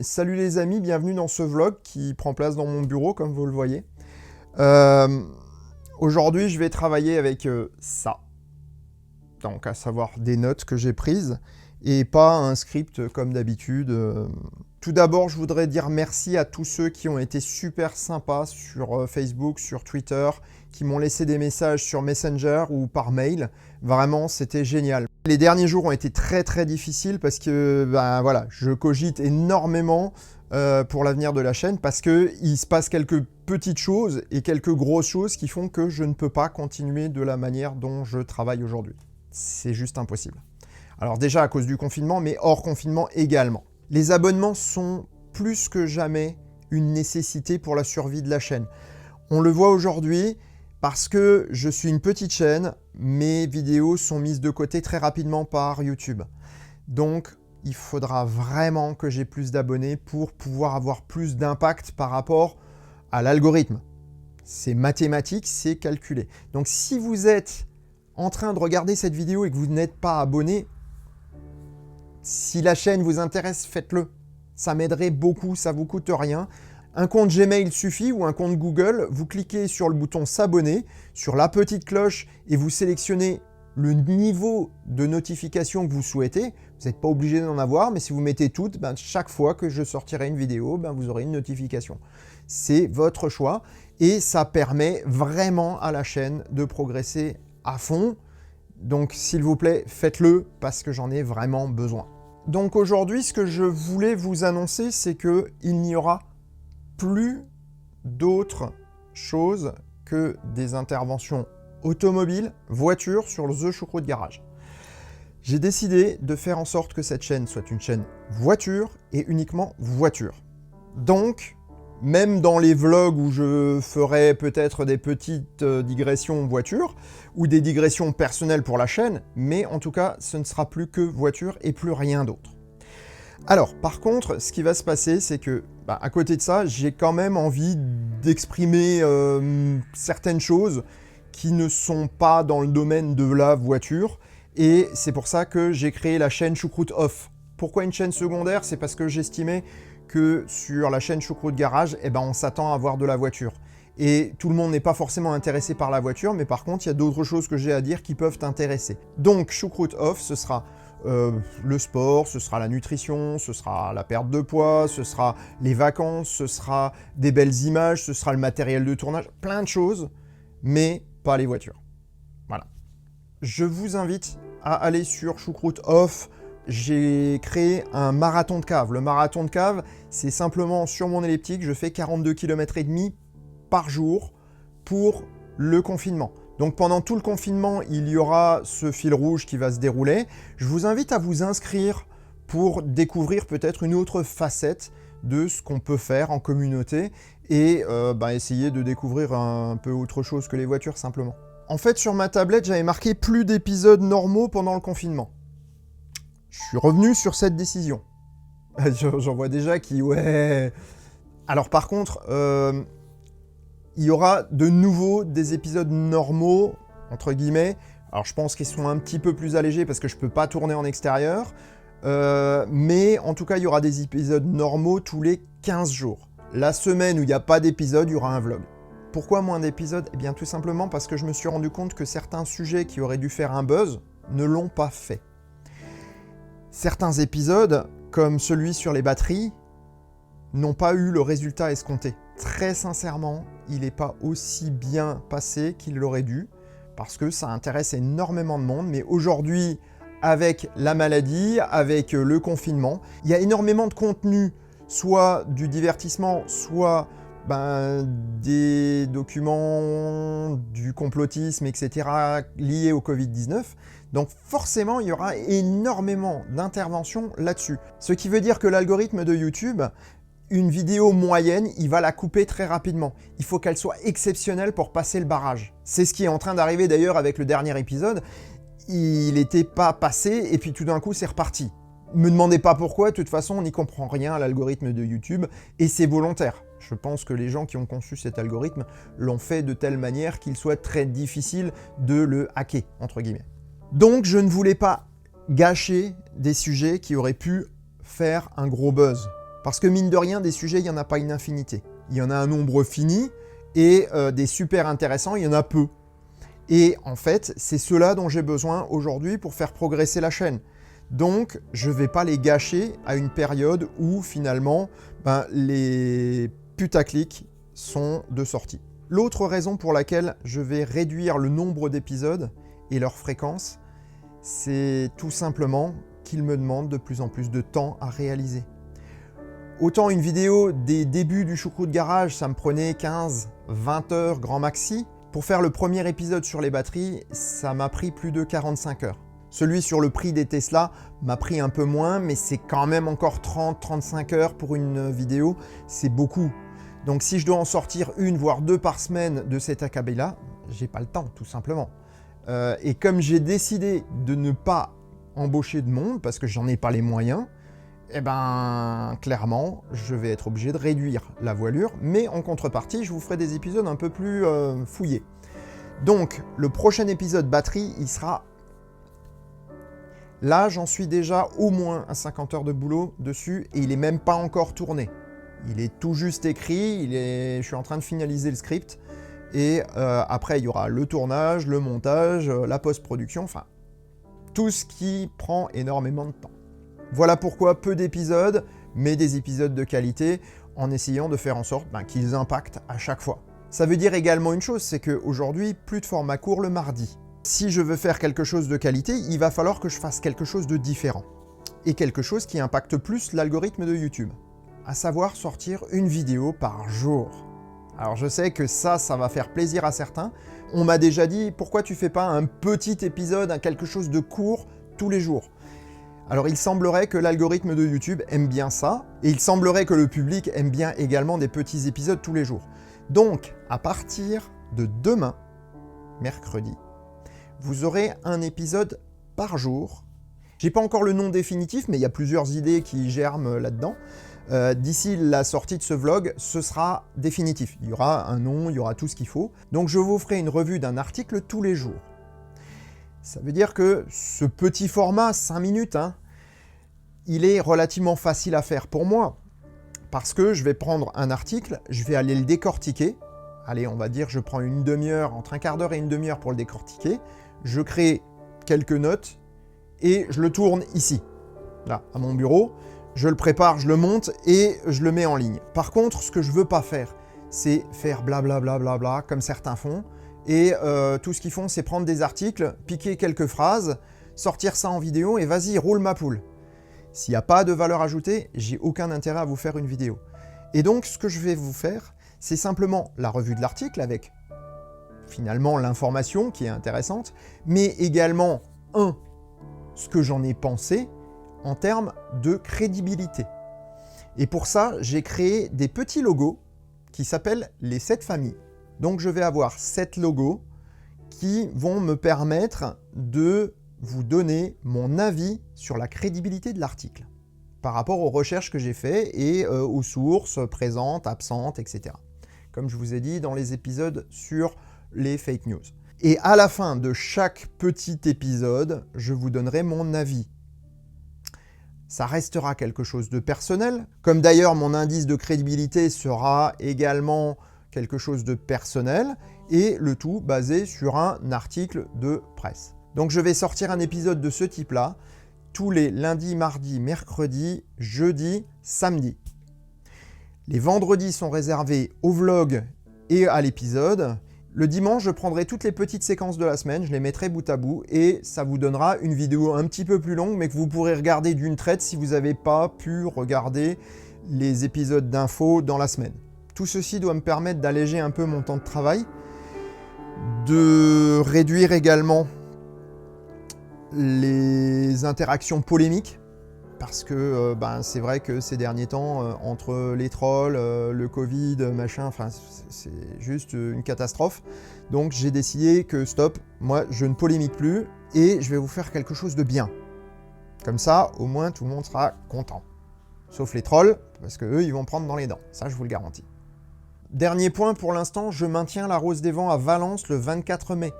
Salut les amis, bienvenue dans ce vlog qui prend place dans mon bureau comme vous le voyez. Aujourd'hui je vais travailler avec ça, donc à savoir des notes que j'ai prises et pas un script comme d'habitude. Tout d'abord je voudrais dire merci à tous ceux qui ont été super sympas sur Facebook, sur Twitter, qui m'ont laissé des messages sur Messenger ou par mail. Vraiment c'était génial. Les derniers jours ont été très difficiles parce que voilà, je cogite énormément pour l'avenir de la chaîne parce qu'il se passe quelques petites choses et quelques grosses choses qui font que je ne peux pas continuer de la manière dont je travaille aujourd'hui. C'est juste impossible. Alors déjà à cause du confinement, mais hors confinement également. Les abonnements sont plus que jamais une nécessité pour la survie de la chaîne. On le voit aujourd'hui parce que je suis une petite chaîne, mes vidéos sont mises de côté très rapidement par YouTube. Donc il faudra vraiment que j'ai plus d'abonnés pour pouvoir avoir plus d'impact par rapport à l'algorithme. C'est mathématique, c'est calculé. Donc si vous êtes en train de regarder cette vidéo et que vous n'êtes pas abonné, si la chaîne vous intéresse, faites-le. Ça m'aiderait beaucoup, ça ne vous coûte rien. Un compte Gmail suffit ou un compte Google, vous cliquez sur le bouton s'abonner, sur la petite cloche et vous sélectionnez le niveau de notification que vous souhaitez. Vous n'êtes pas obligé d'en avoir, mais si vous mettez toutes, chaque fois que je sortirai une vidéo, vous aurez une notification. C'est votre choix et ça permet vraiment à la chaîne de progresser à fond. Donc s'il vous plaît, faites-le parce que j'en ai vraiment besoin. Donc aujourd'hui, ce que je voulais vous annoncer, c'est qu'il n'y aura plus d'autres choses que des interventions automobiles, voitures sur le The Choucroute Garage. J'ai décidé de faire en sorte que cette chaîne soit une chaîne voiture et uniquement voiture. Donc, même dans les vlogs où je ferai peut-être des petites digressions voiture ou des digressions personnelles pour la chaîne, mais en tout cas, ce ne sera plus que voiture et plus rien d'autre. Alors, par contre, ce qui va se passer, c'est que, à côté de ça, j'ai quand même envie d'exprimer certaines choses qui ne sont pas dans le domaine de la voiture, et c'est pour ça que j'ai créé la chaîne Choucroute Off. Pourquoi une chaîne secondaire? C'est parce que j'estimais que sur la chaîne Choucroute Garage, on s'attend à voir de la voiture. Et tout le monde n'est pas forcément intéressé par la voiture, mais par contre, il y a d'autres choses que j'ai à dire qui peuvent t'intéresser. Donc, Choucroute Off, ce sera le sport, ce sera la nutrition, ce sera la perte de poids, ce sera les vacances, ce sera des belles images, ce sera le matériel de tournage, plein de choses, mais pas les voitures. Voilà. Je vous invite à aller sur Choucroute Off. J'ai créé un marathon de cave. Le marathon de cave, c'est simplement sur mon elliptique, je fais 42,5 km par jour pour le confinement. Donc pendant tout le confinement, il y aura ce fil rouge qui va se dérouler. Je vous invite à vous inscrire pour découvrir peut-être une autre facette de ce qu'on peut faire en communauté et essayer de découvrir un peu autre chose que les voitures simplement. En fait, sur ma tablette, j'avais marqué plus d'épisodes normaux pendant le confinement. Je suis revenu sur cette décision. J'en vois déjà qui... Ouais... Alors par contre, il y aura de nouveau des épisodes normaux, entre guillemets. Alors je pense qu'ils sont un petit peu plus allégés parce que je ne peux pas tourner en extérieur. Mais en tout cas, il y aura des épisodes normaux tous les 15 jours. La semaine où il n'y a pas d'épisode, il y aura un vlog. Pourquoi moins d'épisodes? Eh bien tout simplement parce que je me suis rendu compte que certains sujets qui auraient dû faire un buzz ne l'ont pas fait. Certains épisodes, comme celui sur les batteries, n'ont pas eu le résultat escompté. Très sincèrement, il n'est pas aussi bien passé qu'il l'aurait dû, parce que ça intéresse énormément de monde, mais aujourd'hui, avec la maladie, avec le confinement, il y a énormément de contenu, soit du divertissement, soit des documents du complotisme, etc., liés au Covid-19. Donc forcément, il y aura énormément d'interventions là-dessus. Ce qui veut dire que l'algorithme de YouTube, une vidéo moyenne, il va la couper très rapidement. Il faut qu'elle soit exceptionnelle pour passer le barrage. C'est ce qui est en train d'arriver d'ailleurs avec le dernier épisode. Il n'était pas passé et puis tout d'un coup, c'est reparti. Me demandez pas pourquoi, de toute façon, on n'y comprend rien à l'algorithme de YouTube et c'est volontaire. Je pense que les gens qui ont conçu cet algorithme l'ont fait de telle manière qu'il soit très difficile de le hacker, entre guillemets. Donc, je ne voulais pas gâcher des sujets qui auraient pu faire un gros buzz. Parce que mine de rien, des sujets, il n'y en a pas une infinité. Il y en a un nombre fini, et des super intéressants, il y en a peu. Et en fait, c'est ceux-là dont j'ai besoin aujourd'hui pour faire progresser la chaîne. Donc, je ne vais pas les gâcher à une période où finalement, les putaclics sont de sortie. L'autre raison pour laquelle je vais réduire le nombre d'épisodes et leur fréquence, c'est tout simplement qu'ils me demandent de plus en plus de temps à réaliser. Autant une vidéo des débuts du Choucroute Garage, ça me prenait 15-20 heures grand maxi. Pour faire le premier épisode sur les batteries, ça m'a pris plus de 45 heures. Celui sur le prix des Tesla m'a pris un peu moins, mais c'est quand même encore 30-35 heures pour une vidéo, c'est beaucoup. Donc si je dois en sortir une, voire deux par semaine de cet acabit-là, j'ai pas le temps, tout simplement. Et comme j'ai décidé de ne pas embaucher de monde, parce que j'en ai pas les moyens, clairement, je vais être obligé de réduire la voilure, mais en contrepartie, je vous ferai des épisodes un peu plus fouillés. Donc, le prochain épisode batterie, il sera... Là, j'en suis déjà au moins à 50 heures de boulot dessus, et il n'est même pas encore tourné. Il est tout juste écrit, je suis en train de finaliser le script, et après, il y aura le tournage, le montage, la post-production, enfin, tout ce qui prend énormément de temps. Voilà pourquoi peu d'épisodes, mais des épisodes de qualité, en essayant de faire en sorte qu'ils impactent à chaque fois. Ça veut dire également une chose, c'est qu'aujourd'hui, plus de format court le mardi. Si je veux faire quelque chose de qualité, il va falloir que je fasse quelque chose de différent. Et quelque chose qui impacte plus l'algorithme de YouTube. À savoir sortir une vidéo par jour. Alors je sais que ça va faire plaisir à certains. On m'a déjà dit, pourquoi tu fais pas un petit épisode, quelque chose de court, tous les jours ? Alors il semblerait que l'algorithme de YouTube aime bien ça, et il semblerait que le public aime bien également des petits épisodes tous les jours. Donc, à partir de demain, mercredi, vous aurez un épisode par jour. J'ai pas encore le nom définitif, mais il y a plusieurs idées qui germent là-dedans. D'ici la sortie de ce vlog, ce sera définitif. Il y aura un nom, il y aura tout ce qu'il faut. Donc je vous ferai une revue d'un article tous les jours. Ça veut dire que ce petit format, 5 minutes, il est relativement facile à faire pour moi. Parce que je vais prendre un article, je vais aller le décortiquer. Allez, on va dire je prends une demi-heure, entre un quart d'heure et une demi-heure pour le décortiquer. Je crée quelques notes et je le tourne ici, là, à mon bureau. Je le prépare, je le monte et je le mets en ligne. Par contre, ce que je ne veux pas faire, c'est faire blablabla, comme certains font. Et tout ce qu'ils font, c'est prendre des articles, piquer quelques phrases, sortir ça en vidéo et vas-y, roule ma poule. S'il n'y a pas de valeur ajoutée, j'ai aucun intérêt à vous faire une vidéo. Et donc, ce que je vais vous faire, c'est simplement la revue de l'article avec finalement l'information qui est intéressante, mais également, ce que j'en ai pensé en termes de crédibilité. Et pour ça, j'ai créé des petits logos qui s'appellent les 7 familles. Donc je vais avoir 7 logos qui vont me permettre de vous donner mon avis sur la crédibilité de l'article par rapport aux recherches que j'ai faites et aux sources présentes, absentes, etc. Comme je vous ai dit dans les épisodes sur les fake news. Et à la fin de chaque petit épisode, je vous donnerai mon avis. Ça restera quelque chose de personnel, comme d'ailleurs mon indice de crédibilité sera également quelque chose de personnel, et le tout basé sur un article de presse. Donc je vais sortir un épisode de ce type-là, tous les lundis, mardis, mercredis, jeudis, samedis. Les vendredis sont réservés au vlog et à l'épisode. Le dimanche, je prendrai toutes les petites séquences de la semaine, je les mettrai bout à bout et ça vous donnera une vidéo un petit peu plus longue, mais que vous pourrez regarder d'une traite si vous n'avez pas pu regarder les épisodes d'infos dans la semaine. Tout ceci doit me permettre d'alléger un peu mon temps de travail, de réduire également les interactions polémiques, parce que c'est vrai que ces derniers temps, entre les trolls, le Covid, machin, enfin c'est juste une catastrophe. Donc j'ai décidé que stop, moi je ne polémique plus et je vais vous faire quelque chose de bien. Comme ça, au moins tout le monde sera content. Sauf les trolls, parce que eux ils vont prendre dans les dents, ça je vous le garantis. Dernier point pour l'instant, je maintiens la Rose des Vents à Valence le 24 mai.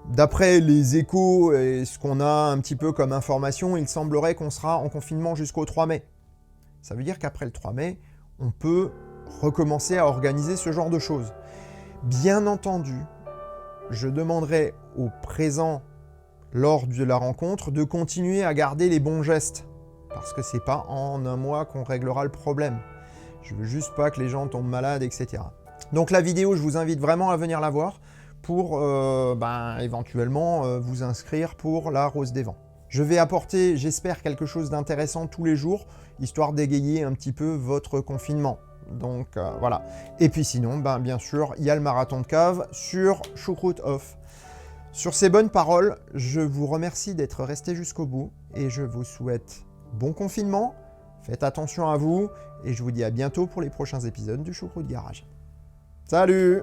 D'après les échos et ce qu'on a un petit peu comme information, il semblerait qu'on sera en confinement jusqu'au 3 mai. Ça veut dire qu'après le 3 mai, on peut recommencer à organiser ce genre de choses. Bien entendu, je demanderai aux présents lors de la rencontre de continuer à garder les bons gestes, parce que c'est pas en un mois qu'on réglera le problème. Je veux juste pas que les gens tombent malades, etc. Donc la vidéo, je vous invite vraiment à venir la voir pour éventuellement vous inscrire pour la Rose des Vents. Je vais apporter, j'espère, quelque chose d'intéressant tous les jours, histoire d'égayer un petit peu votre confinement. Donc voilà. Et puis sinon, bien sûr, il y a le marathon de cave sur Choucroute Off. Sur ces bonnes paroles, je vous remercie d'être resté jusqu'au bout et je vous souhaite bon confinement, faites attention à vous et je vous dis à bientôt pour les prochains épisodes du Choucroute Garage. Salut!